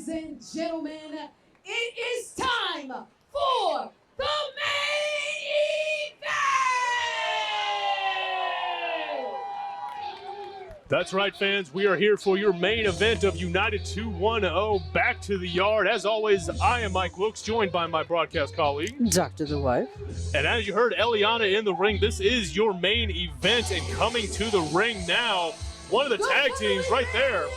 ladies and gentlemen, it is time for the main event! That's right, fans. We are here for your main event of United 2-1-0, Back to the Yard. As always, I am Mike Wilkes, joined by my broadcast colleague, Dr. The Wife. And as you heard Eliana in the ring, this is your main event, and coming to the ring now, one of the tag teams right there. It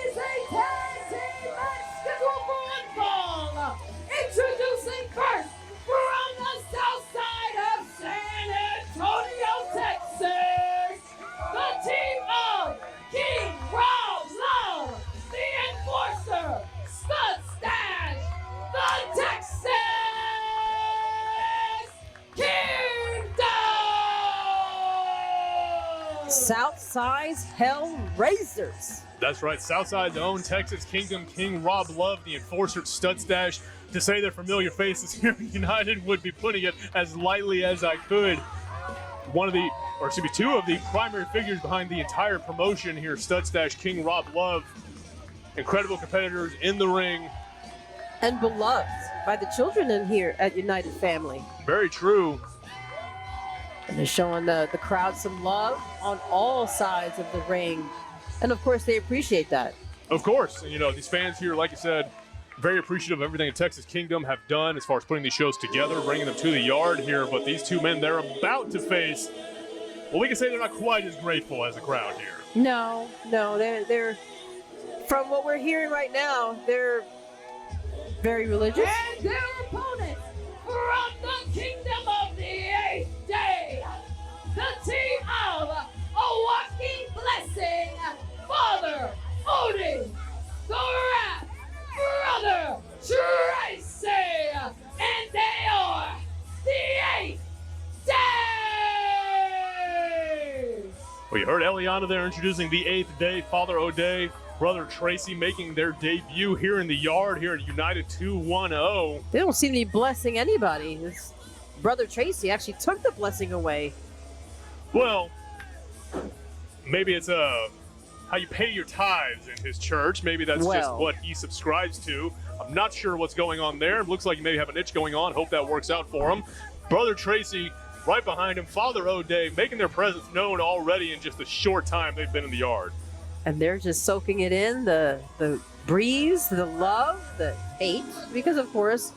is a tag team match scheduled for one fall. Introducing first from the south side of San Antonio, Texas, the team of King Rob Love, the Enforcer, Stud Stash, the Texas Kingdom! Southside's Hell Raisers. That's right, Southside's own Texas Kingdom, King Rob Love, the Enforcer, Stud Stash. To say they're familiar faces here in United would be putting it as lightly as I could. Two of the primary figures behind the entire promotion here, Stud Stash, King Rob Love. Incredible competitors in the ring. And beloved by the children in here at United Family. Very true. And they're showing the crowd some love on all sides of the ring. And of course, they appreciate that. Of course. And these fans here, like you said, very appreciative of everything the Texas Kingdom have done as far as putting these shows together, bringing them to the yard here. But these two men, they're about to face, well, we can say they're not quite as grateful as the crowd here. No, they're from what we're hearing right now, they're very religious. And their opponents from the Kingdom of the Eighth Day, the team of A Walking Blessing, Father Odin, the Wrath, Brother Tracy, and they are the Eighth Days. Well, you heard Eliana there introducing the Eighth Day, Father O'Day, Brother Tracy making their debut here in the yard here at United 2-1-0. They don't seem to be blessing anybody. Brother Tracy actually took the blessing away. Well, maybe it's how you pay your tithes in his church. Maybe that's just what he subscribes to. I'm not sure what's going on there. It looks like you maybe have an itch going on. Hope that works out for him. Brother Tracy right behind him. Father O'Day making their presence known already in just a short time they've been in the yard. And they're just soaking it in, the breeze, the love, the hate, because of course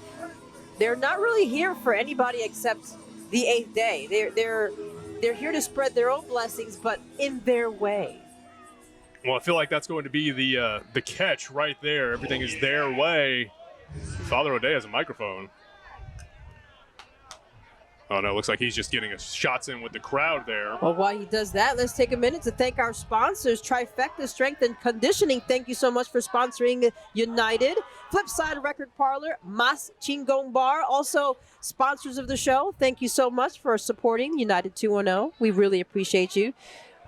they're not really here for anybody except the Eighth Day. They're here to spread their own blessings, but in their way. Well, I feel like that's going to be the catch right there. Everything is their way. Father O'Day has a microphone. Oh, no, it looks like he's just getting his shots in with the crowd there. Well, while he does that, let's take a minute to thank our sponsors, Trifecta Strength and Conditioning. Thank you so much for sponsoring United. Flipside Record Parlor, Mas Chingon Bar, also sponsors of the show. Thank you so much for supporting United 210. We really appreciate you.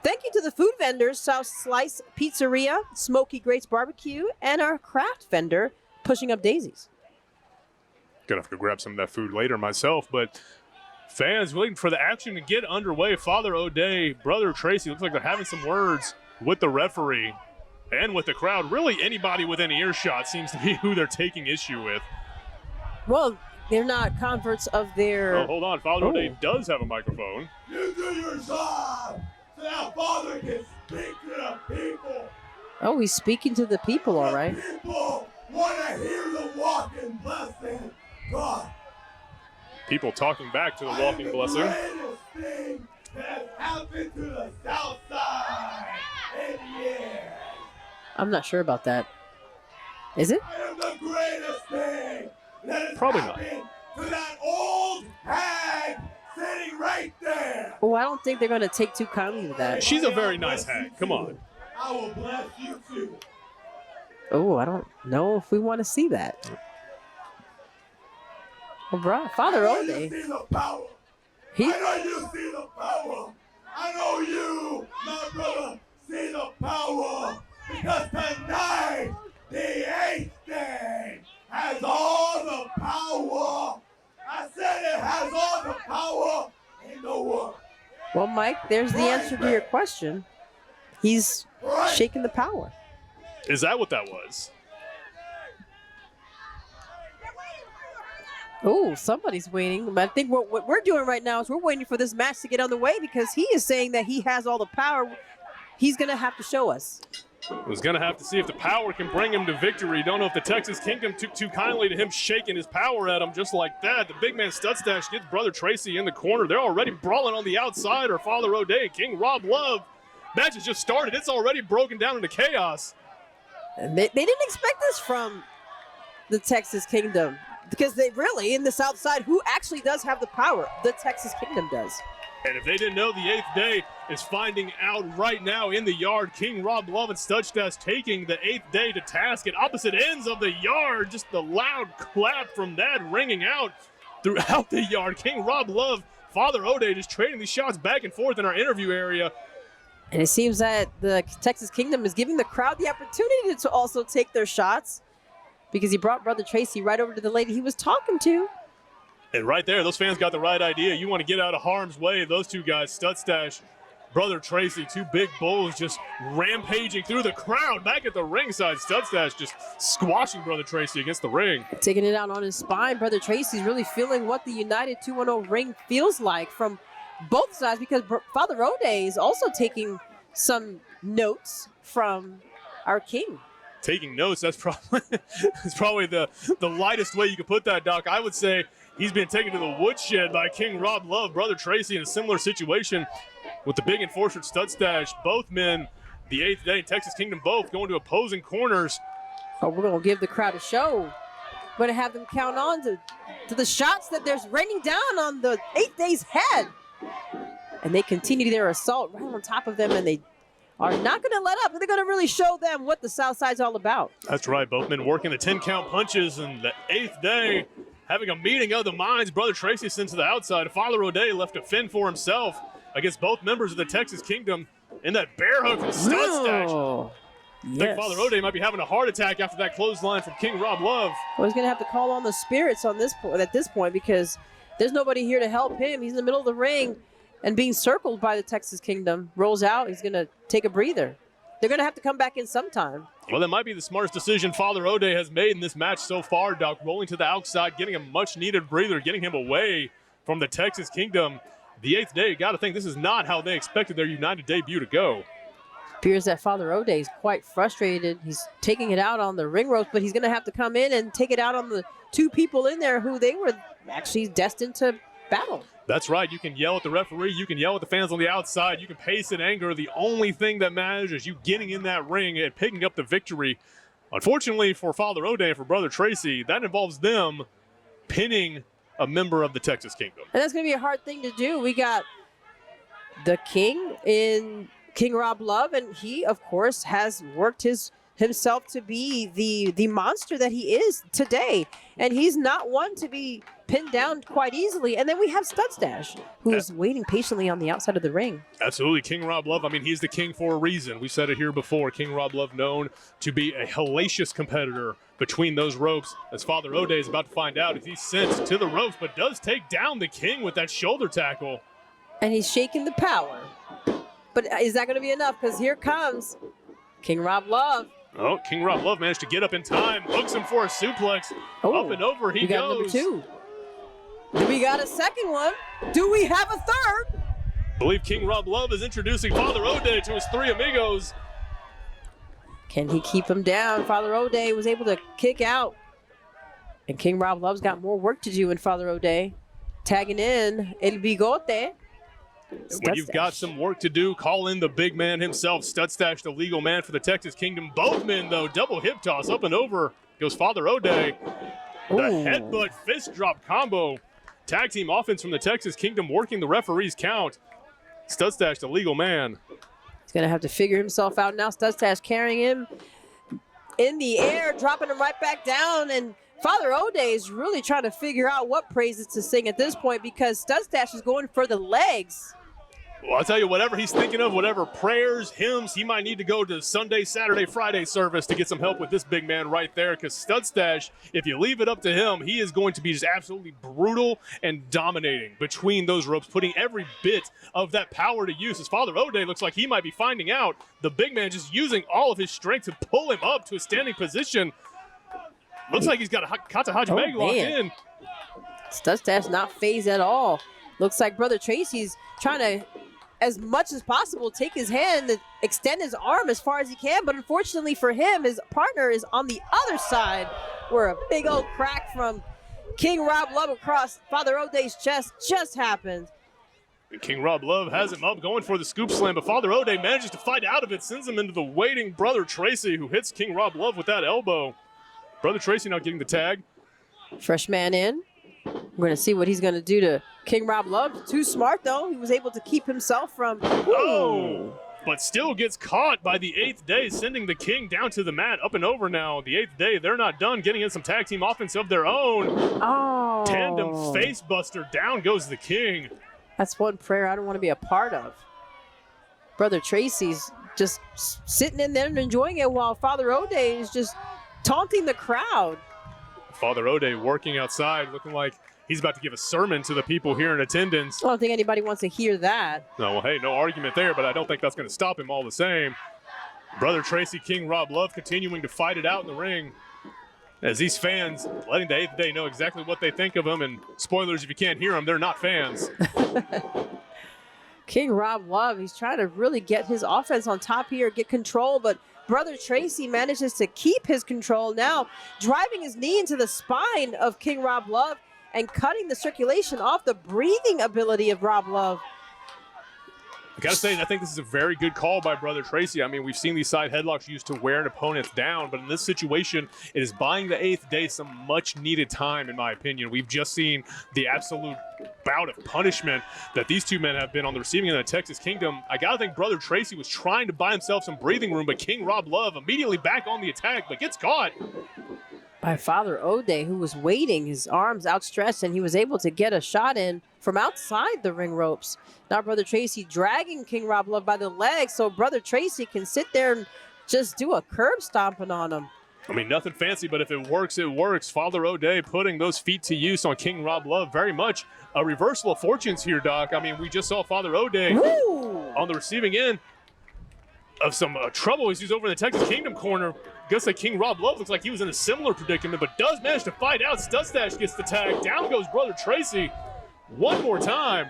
Thank you to the food vendors, South Slice Pizzeria, Smoky Grates Barbecue, and our craft vendor, Pushing Up Daisies. Gonna have to grab some of that food later myself, but fans waiting for the action to get underway. Father O'Day, Brother Tracy, looks like they're having some words with the referee and with the crowd. Really, anybody within earshot seems to be who they're taking issue with. Well, they're not converts of their... Oh, hold on. Father O'Day does have a microphone. You do your job so that Father can speak to the people. Oh, he's speaking to the people, all right. The people want to hear the walking blessing. God. People talking back to the walking blessing. The greatest thing that happened to the South Side in years. I'm not sure about that. Is it? I am the greatest thing that has Probably not. happened to that old hag sitting right there. Oh, I don't think they're going to take too kindly to that. She's a very nice hag. Come on. I will bless you too. Oh, I don't know if we want to see that. Well, bro, Father I know you O'Day. see the power. I know you see the power. I know you, my brother, see the power. Because tonight, the Eighth Day has all the power. I said it has all the power in the world. Well, Mike, there's the answer to your question. He's shaking the power. Is that what that was? Oh, somebody's waiting. But I think what we're doing right now is we're waiting for this match to get on the way because he is saying that he has all the power. He's going to have to show us. Was going to have to see if the power can bring him to victory. Don't know if the Texas Kingdom took too kindly to him shaking his power at him just like that. The big man Studstash gets Brother Tracy in the corner. They're already brawling on the outside, or Father O'Day and King Rob Love. Match has just started. It's already broken down into chaos. And they didn't expect this from the Texas Kingdom because they really, in the South Side, who actually does have the power? The Texas Kingdom does. And if they didn't know, the 8th Day is finding out right now in the yard. King Rob Love and Studstash taking the 8th Day to task at opposite ends of the yard. Just the loud clap from that ringing out throughout the yard. King Rob Love, Father O'Day just trading these shots back and forth in our interview area. And it seems that the Texas Kingdom is giving the crowd the opportunity to also take their shots because he brought Brother Tracy right over to the lady he was talking to. And right there, those fans got the right idea. You want to get out of harm's way. Those two guys, Studstash, Brother Tracy, two big bulls just rampaging through the crowd back at the ringside. Studstash just squashing Brother Tracy against the ring. Taking it out on his spine. Brother Tracy's really feeling what the United 210 ring feels like from both sides because Father O'Day is also taking some notes from our king. Taking notes, that's probably the lightest way you could put that, Doc. I would say he's been taken to the woodshed by King Rob Love. Brother Tracy in a similar situation with the big enforcer Studstash. Both men, the 8th Day and Texas Kingdom, both going to opposing corners. Oh, we're going to give the crowd a show. We're going to have them count on to the shots that there's raining down on the 8th Day's head. And they continue their assault right on top of them, and they are not going to let up. They're going to really show them what the South Side's all about. That's right. Both men working the 10-count punches, and the 8th Day having a meeting of the minds. Brother Tracy sent to the outside. Father O'Day left to fend for himself against both members of the Texas Kingdom in that bear hook from Studstash. Oh, I think Father O'Day might be having a heart attack after that clothesline from King Rob Love. Well, he's going to have to call on the spirits on this at this point because there's nobody here to help him. He's in the middle of the ring and being circled by the Texas Kingdom. Rolls out. He's going to take a breather. They're going to have to come back in sometime. Well, that might be the smartest decision Father O'Day has made in this match so far, Doc. Rolling to the outside, getting a much-needed breather, getting him away from the Texas Kingdom. The 8th Day, got to think this is not how they expected their United debut to go. Appears that Father O'Day is quite frustrated. He's taking it out on the ring ropes, but he's going to have to come in and take it out on the two people in there who they were actually destined to battle. That's right. You can yell at the referee. You can yell at the fans on the outside. You can pace in anger. The only thing that matters is you getting in that ring and picking up the victory. Unfortunately for Father O'Day and for Brother Tracy, that involves them pinning a member of the Texas Kingdom. And that's going to be a hard thing to do. We got the king in King Rob Love, and he, of course, has worked himself to be the monster that he is today. And he's not one to be pinned down quite easily. And then we have Studstash, who's waiting patiently on the outside of the ring. Absolutely. King Rob Love, I mean, he's the king for a reason. We've said it here before. King Rob Love known to be a hellacious competitor between those ropes. As Father O'Day is about to find out if he's sent to the ropes, but does take down the king with that shoulder tackle. And he's shaking the power. But is that going to be enough? Because here comes King Rob Love. Oh, King Rob Love managed to get up in time, hooks him for a suplex. Up and over he got goes. Number 2. Do we got a second one? Do we have a third? I believe King Rob Love is introducing Father O'Day to his 3 amigos. Can he keep him down? Father O'Day was able to kick out. And King Rob Love's got more work to do in Father O'Day. Tagging in El Bigote. When you've got some work to do, call in the big man himself, Studstash, the legal man for the Texas Kingdom. Both men, though, double hip toss up and over goes Father O'Day. The headbutt fist drop combo. Tag team offense from the Texas Kingdom working the referee's count. Studstash, the legal man. He's going to have to figure himself out now. Studstash carrying him in the air, dropping him right back down. And Father O'Day is really trying to figure out what praises to sing at this point because Studstash is going for the legs. Well, I'll tell you, whatever he's thinking of, whatever prayers, hymns, he might need to go to Sunday, Saturday, Friday service to get some help with this big man right there because Studstash, if you leave it up to him, he is going to be just absolutely brutal and dominating between those ropes, putting every bit of that power to use. As Father O'Day looks like he might be finding out the big man just using all of his strength to pull him up to a standing position. Looks like he's got a Kata Hajime locked in. Studstash not phased at all. Looks like Brother Tracy's trying to, as much as possible, take his hand and extend his arm as far as he can. But unfortunately for him, his partner is on the other side, where a big old crack from King Rob Love across Father O'Day's chest just happened. King Rob Love has him up, going for the scoop slam, but Father O'Day manages to fight out of it, sends him into the waiting Brother Tracy, who hits King Rob Love with that elbow. Brother Tracy now getting the tag. Fresh man in. We're going to see what he's going to do to King Rob Love. Too smart, though. He was able to keep himself from... Oh! But still gets caught by the 8th Day, sending the King down to the mat. Up and over now. The 8th Day, they're not done, getting in some tag team offense of their own. Oh. Tandem face buster. Down goes the King. That's one prayer I don't want to be a part of. Brother Tracy's just sitting in there and enjoying it while Father O'Day is just taunting the crowd. Father O'Day working outside, looking like he's about to give a sermon to the people here in attendance. I don't think anybody wants to hear that. No, well, hey, no argument there, but I don't think that's going to stop him all the same. Brother Tracy, King Rob Love continuing to fight it out in the ring, as these fans letting the 8th Day know exactly what they think of him. And spoilers, if you can't hear them, they're not fans. King Rob Love, he's trying to really get his offense on top here, get control, but Brother Tracy manages to keep his control now, driving his knee into the spine of King Rob Love and cutting the circulation off the breathing ability of Rob Love. I gotta say, I think this is a very good call by Brother Tracy. I mean, we've seen these side headlocks used to wear an opponent down, but in this situation, it is buying the 8th Day some much-needed time, in my opinion. We've just seen the absolute bout of punishment that these two men have been on the receiving end of the Texas Kingdom. I gotta think Brother Tracy was trying to buy himself some breathing room, but King Rob Love immediately back on the attack, but gets caught. By Father O'Day, who was waiting, his arms outstretched, and he was able to get a shot in from outside the ring ropes. Now Brother Tracy dragging King Rob Love by the legs so Brother Tracy can sit there and just do a curb stomping on him. I mean, nothing fancy, but if it works, it works. Father O'Day putting those feet to use on King Rob Love. Very much a reversal of fortunes here, Doc. I mean, we just saw Father O'Day on the receiving end of some trouble. He's over in the Texas Kingdom corner. Guess that King Rob Love looks like he was in a similar predicament, but does manage to fight out. Studstash gets the tag. Down goes Brother Tracy one more time.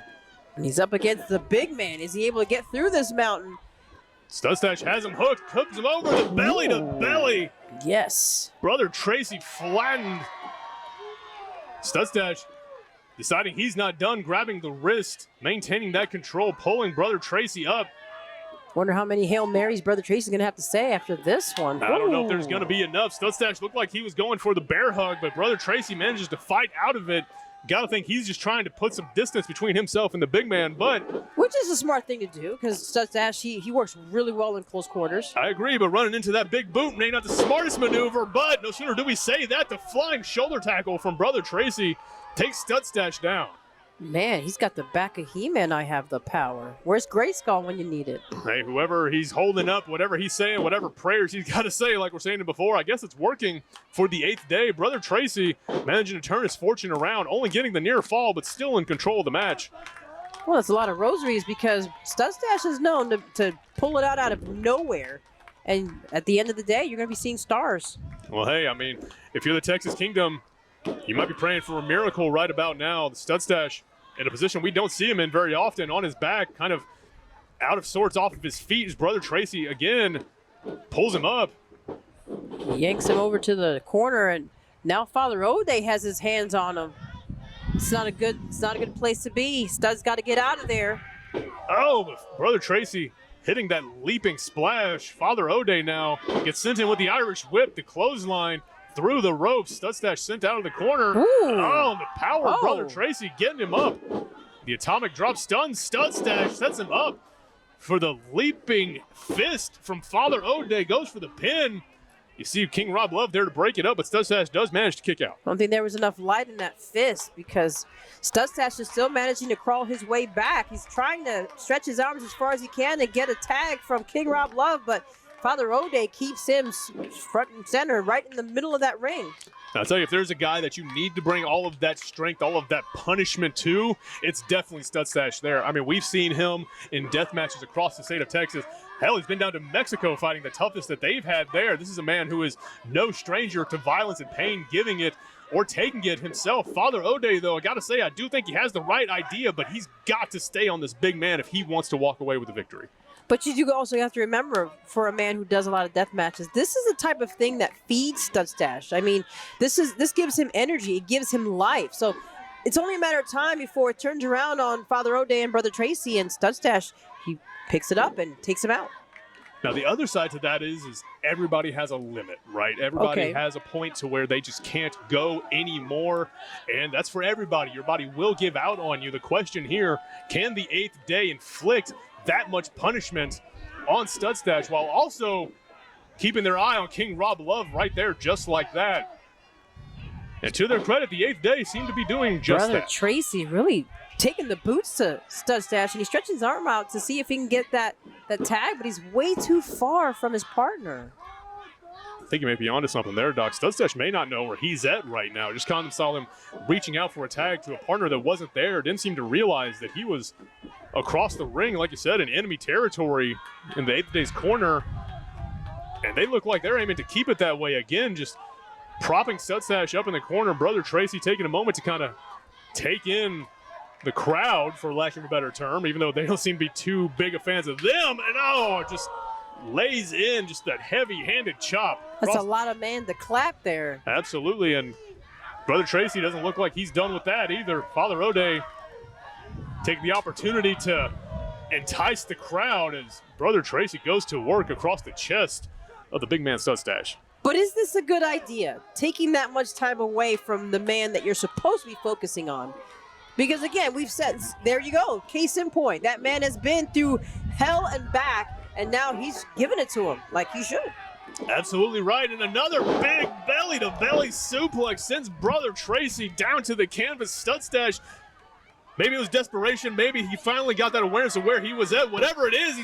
And he's up against the big man. Is he able to get through this mountain? Studstash has him hooked, hooks him over the belly to belly. Yes. Brother Tracy flattened. Studstash deciding he's not done, grabbing the wrist, maintaining that control, pulling Brother Tracy up. Wonder how many Hail Marys Brother Tracy's going to have to say after this one. I don't know if there's going to be enough. Studstash looked like he was going for the bear hug, but Brother Tracy manages to fight out of it. Got to think he's just trying to put some distance between himself and the big man, but... Which is a smart thing to do, because Studstash, he works really well in close quarters. I agree, but running into that big boot may not the smartest maneuver, but no sooner do we say that, the flying shoulder tackle from Brother Tracy takes Studstash down. Man, he's got the back of He-Man, I have the power. Where's Grayskull when you need it? Hey, whoever he's holding up, whatever he's saying, whatever prayers he's got to say, like we're saying it before, I guess it's working for the 8th Day. Brother Tracy managing to turn his fortune around, only getting the near fall, but still in control of the match. Well, it's a lot of rosaries because Studstash is known to pull it out of nowhere. And at the end of the day, you're going to be seeing stars. Well, hey, I mean, if you're the Texas Kingdom, you might be praying for a miracle right about now. The Studstash in a position we don't see him in very often, on his back, kind of out of sorts off of his feet. His Brother Tracy, again, pulls him up. He yanks him over to the corner, and now Father O'Day has his hands on him. It's not a good place to be. Stud's got to get out of there. Oh, but Brother Tracy hitting that leaping splash. Father O'Day now gets sent in with the Irish whip, the clothesline through the ropes. Studstash sent out of the corner. Ooh. Oh, the power of Brother Oh. Tracy getting him up. The atomic drop stuns Studstash, sets him up for the leaping fist from Father O'Day. Goes for the pin. You see King Rob Love there to break it up, but Studstash does manage to kick out. I don't think there was enough light in that fist because Studstash is still managing to crawl his way back. He's trying to stretch his arms as far as he can to get a tag from King Rob Love, but Father O'Day keeps him front and center right in the middle of that ring. I'll tell you, if there's a guy that you need to bring all of that strength, all of that punishment to, it's definitely Studstash there. I mean, we've seen him in death matches across the state of Texas Hell, he's been down to Mexico fighting the toughest that they've had there. This is a man who is no stranger to violence and pain, giving it or taking it himself. Father O'Day, though, I got to say, I do think he has the right idea, but he's got to stay on this big man if he wants to walk away with the victory. But you do also have to remember, for a man who does a lot of death matches, this is the type of thing that feeds Stud Stash. I mean, this gives him energy. It gives him life. So it's only a matter of time before it turns around on Father O'Day and Brother Tracy, and Stud Stash, he picks it up and takes him out. Now, the other side to that is everybody has a limit, right? Everybody has a point to where they just can't go anymore, and that's for everybody. Your body will give out on you. The question here, can the 8th day inflict that much punishment on Stud Stash while also keeping their eye on King Rob Love right there just like that? And to their credit, the 8th day seemed to be doing just Brother that. Tracy really taking the boots to Stud Stash, and he stretches his arm out to see if he can get that tag, but he's way too far from his partner. I think you may be onto something there, Doc. Stud Stash may not know where he's at right now. Just kind of saw him reaching out for a tag to a partner that wasn't there. Didn't seem to realize that he was across the ring, like you said, in enemy territory in the 8th day's corner. And they look like they're aiming to keep it that way again, just propping Stud Stash up in the corner. Brother Tracy taking a moment to kind of take in the crowd, for lack of a better term, even though they don't seem to be too big of fans of them. And just lays in just that heavy-handed chop. That's a lot of man to clap there. Absolutely, and Brother Tracy doesn't look like he's done with that either. Father O'Day taking the opportunity to entice the crowd as Brother Tracy goes to work across the chest of the big man Stud Stash. But is this a good idea, taking that much time away from the man that you're supposed to be focusing on? Because again, we've said, there you go, case in point. That man has been through hell and back, and now he's giving it to him like he should. Absolutely right, and another big belly-to-belly suplex sends Brother Tracy down to the canvas. Stud Stash, maybe it was desperation, maybe he finally got that awareness of where he was at. Whatever it is,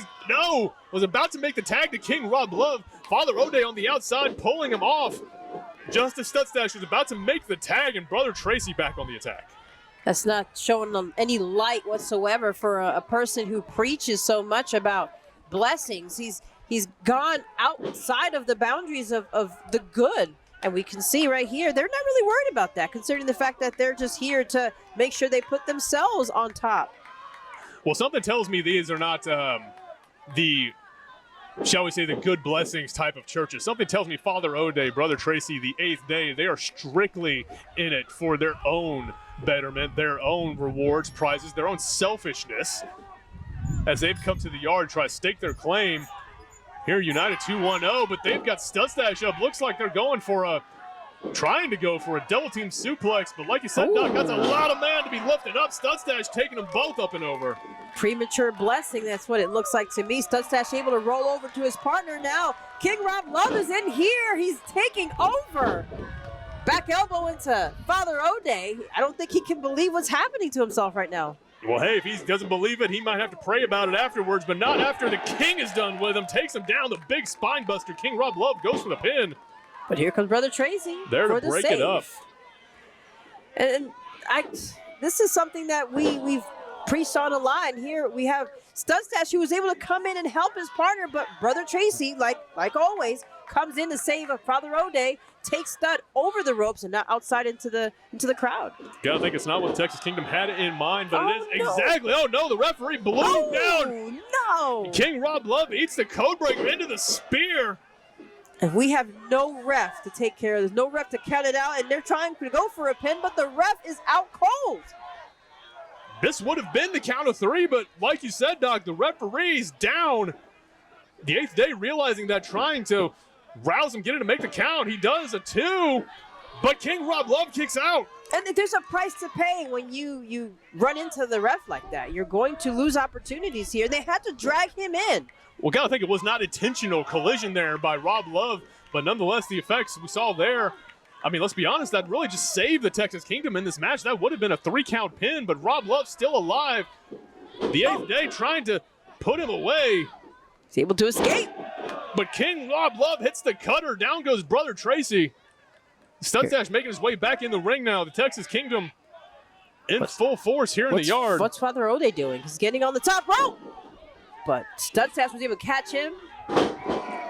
was about to make the tag to King Rob Love. Father O'Day on the outside, pulling him off. Just as Stud Stash was about to make the tag, and Brother Tracy back on the attack. That's not showing them any light whatsoever for a person who preaches so much about blessings. He's gone outside of the boundaries of the good. And we can see right here, they're not really worried about that, considering the fact that they're just here to make sure they put themselves on top. Well, something tells me these are not shall we say, the good blessings type of churches. Something tells me Father O'Day, Brother Tracy, the 8th day, they are strictly in it for their own betterment, their own rewards, prizes, their own selfishness, as they've come to the yard, try to stake their claim. Here, United 2-1-0, but they've got Stud Stash up. Looks like they're trying to go for a double team suplex, but like you said, Doc, that's a lot of man to be lifted up. Stud Stash taking them both up and over. Premature blessing, that's what it looks like to me. Stud Stash able to roll over to his partner now. King Rob Love is in here. He's taking over. Back elbow into Father O'Day. I don't think he can believe what's happening to himself right now. Well, hey, if he doesn't believe it, he might have to pray about it afterwards, but not after the King is done with him. Takes him down, the big spine buster. King Rob Love goes for the pin. But here comes Brother Tracy there for to the break save. it up. And this is something that we've preached on a lot. And here we have Stud Stash, who was able to come in and help his partner, but Brother Tracy, like always, comes in to save Father O'Day, takes Stud over the ropes and not outside into the crowd. Gotta think it's not what Texas Kingdom had in mind, but it is no. exactly. Oh no, the referee blew him down. No! King Rob Love eats the code breaker into the spear. And we have no ref to take care of this, no ref to count it out, and they're trying to go for a pin, but the ref is out cold. This would have been the count of 3, but like you said, Doc, the referee's down. The 8th day realizing that, trying to rouse him, get him to make the count. He does a 2, but King Rob Love kicks out. And there's a price to pay when you run into the ref like that. You're going to lose opportunities here. They had to drag him in. Well, gotta think it was not intentional collision there by Rob Love, but nonetheless, the effects we saw there, I mean, let's be honest, that really just saved the Texas Kingdom in this match. That would have been a 3-count pin, but Rob Love still alive. The 8th day trying to put him away. He's able to escape. But King Rob Love hits the cutter. Down goes Brother Tracy. Stud Stash making his way back in the ring now. The Texas Kingdom in full force here in the yard. What's Father O'Day doing? He's getting on the top rope. but Studstash was able to catch him.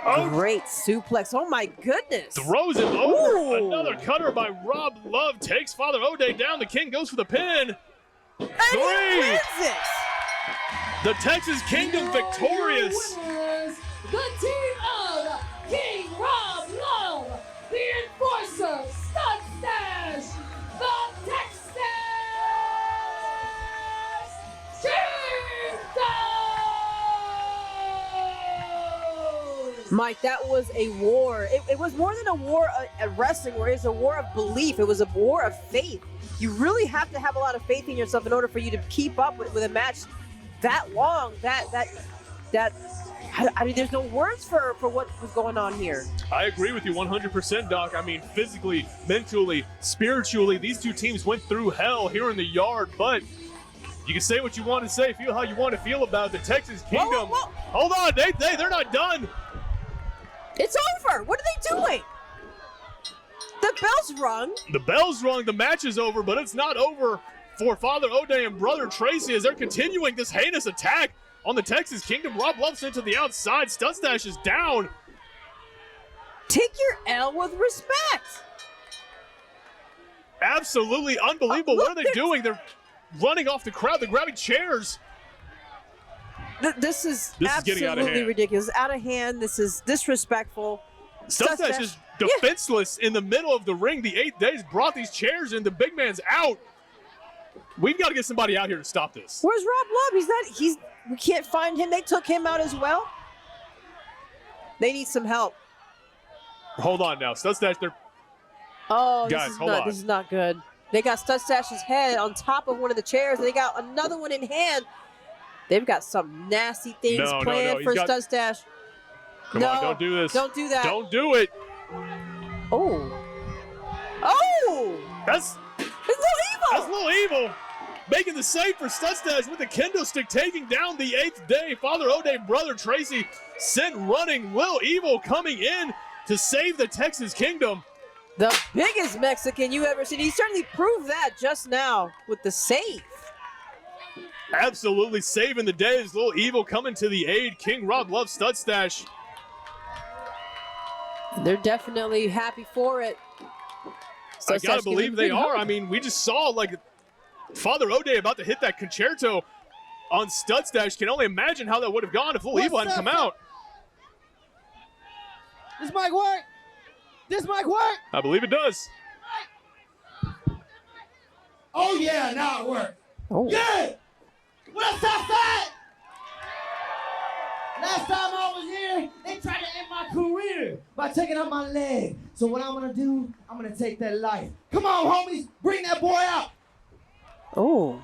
Oh. Great suplex. Oh, my goodness. Throws him over. Ooh. Another cutter by Rob Love takes Father O'Day down. The King goes for the pin. And 3. he wins it. The Texas Kingdom victorious. Winners, the team of King Rob Love, the Enforcer, Studstash, the Texas Kingdom! Mike, that was a war. It was more than a war at wrestling, where it's a war of belief. It was a war of faith. You really have to have a lot of faith in yourself in order for you to keep up with a match that long. I mean, there's no words for what was going on here. I agree with you 100%, Doc. I mean, physically, mentally, spiritually, these two teams went through hell here in the yard, but you can say what you want to say, feel how you want to feel about the Texas Kingdom. Whoa. Hold on, they're not done. It's over. What are they doing? The bell's rung. The bell's rung, the match is over, but it's not over for Father O'Day and Brother Tracy as they're continuing this heinous attack on the Texas Kingdom. Rob Love sent to the outside. Studstash is down. Take your L with respect. Absolutely unbelievable. Look, What are they doing? They're running off the crowd. They're grabbing chairs. This is getting out of absolutely hand. ridiculous. Out of hand. This is disrespectful. Studstash is defenseless in the middle of the ring. The 8th Days brought these chairs in. The big man's out. We've got to get somebody out here to stop this. Where's Rob Love? We can't find him. They took him out as well. They need some help. Hold on now. Studstash, they're Oh, Guys, hold on. This is not good. They got Studstash's head on top of one of the chairs. They got another one in hand. They've got some nasty things planned for Studstash. Come on, don't do this. Don't do that. Don't do it. Oh. Oh! That's It's a little evil! Little Evil. Making the save for Studstash with the kendo stick, taking down the 8th Day. Father O'Day, Brother Tracy sent running. Little Evil coming in to save the Texas Kingdom. The biggest Mexican you ever seen. He certainly proved that just now with the save. Absolutely saving the day as Little Evil coming to the aid. King Rob Love, Studstash. They're definitely happy for it. I gotta believe they are. I mean, we just saw like Father O'Day about to hit that concerto on Studstash. Can only imagine how that would have gone if Little Evil hadn't come out. This mic work? This mic work? I believe it does. Oh yeah, now it works. Oh. Yeah! What's up, side? Last time I was here, they tried to end my career by taking out my leg. So what I'm gonna do, I'm gonna take that life. Come on, homies, bring that boy out. Oh.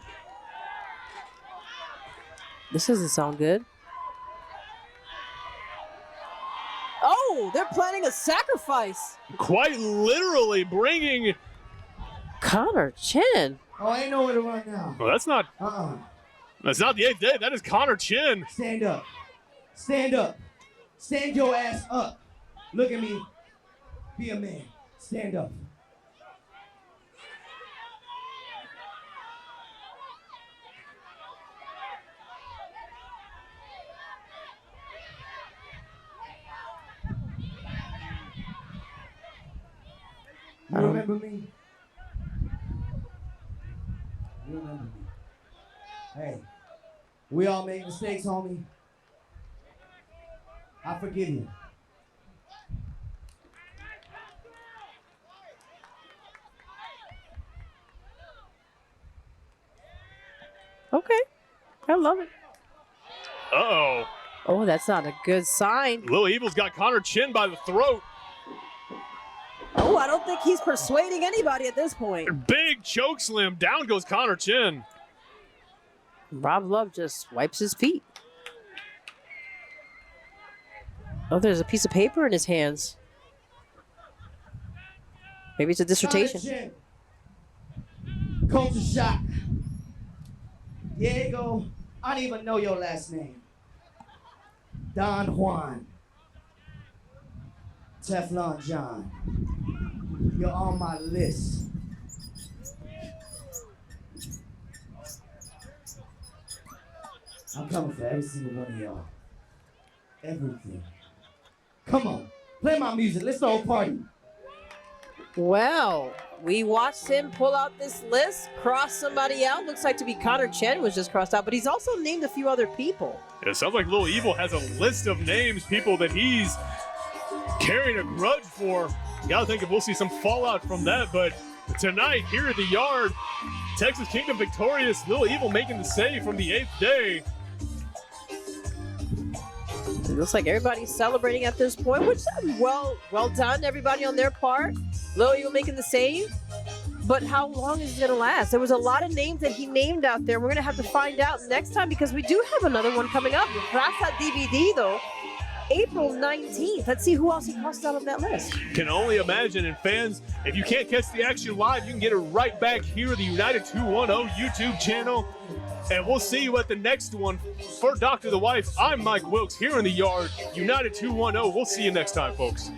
This doesn't sound good. Oh, they're planning a sacrifice. Quite literally bringing. Connor Chin. Oh, ain't nowhere to run now. Well, that's not the 8th Day. That is Connor Chin. Stand up. Stand up. Stand your ass up. Look at me. Be a man. Stand up. You remember me? You remember me? Hey, we all make mistakes, homie. I forgive you. Okay. I love it. Uh-oh. Oh, that's not a good sign. Little Evil's got Connor Chin by the throat. Oh, I don't think he's persuading anybody at this point. Big choke slam. Down goes Connor Chin. Rob Love just wipes his feet. Oh, there's a piece of paper in his hands. Maybe it's a dissertation. Culture shock. Diego, I don't even know your last name. Don Juan. Teflon John. You're on my list. I'm coming for every single one of y'all. Everything. Come on, play my music. Let's all party. Well, we watched him pull out this list, cross somebody out. Looks like to be Connor Chen was just crossed out, but he's also named a few other people. It sounds like Lil Evil has a list of names, people that he's carrying a grudge for. Gotta think if we'll see some fallout from that, but tonight here at the Yard, Texas Kingdom victorious, Lil Evil making the save from the 8th day. It looks like everybody's celebrating at this point, which is well done, everybody on their part. Lil Evil making the save. But how long is it going to last? There was a lot of names that he named out there. We're going to have to find out next time because we do have another one coming up. Rasa DVD, though, April 19th. Let's see who else he crossed out on that list. Can only imagine. And fans, if you can't catch the action live, you can get it right back here at the United 210 YouTube channel. And we'll see you at the next one. For Dr. The Wife, I'm Mike Wilkes here in the Yard, United 210. We'll see you next time, folks.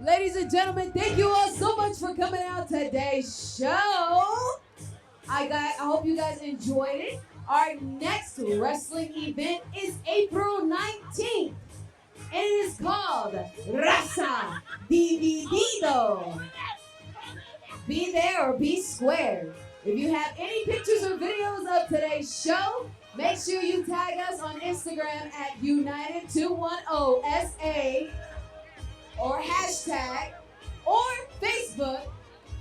Ladies and gentlemen, thank you all so much for coming out today's show. I hope you guys enjoyed it. Our next wrestling event is April 19th. And it is called Rasa Dividido. Be there or be square. If you have any pictures or videos of today's show, make sure you tag us on Instagram at United210SA or hashtag, or Facebook,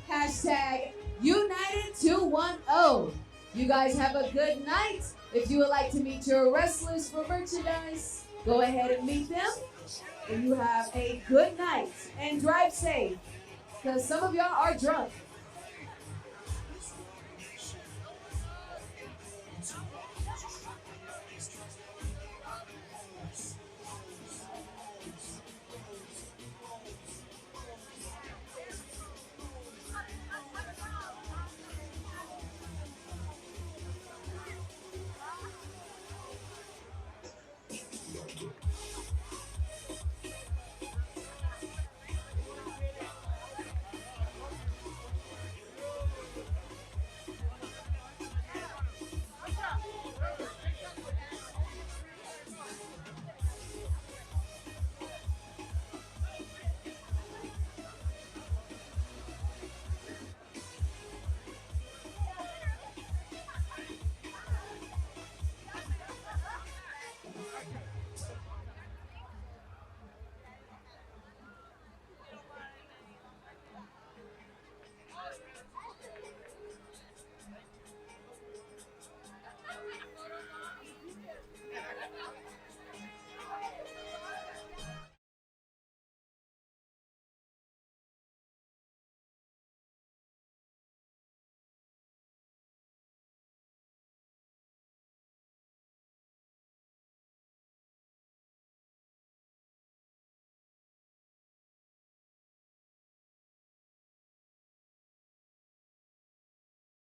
hashtag United210. You guys have a good night. If you would like to meet your wrestlers for merchandise, go ahead and meet them. And you have a good night and drive safe, because some of y'all are drunk.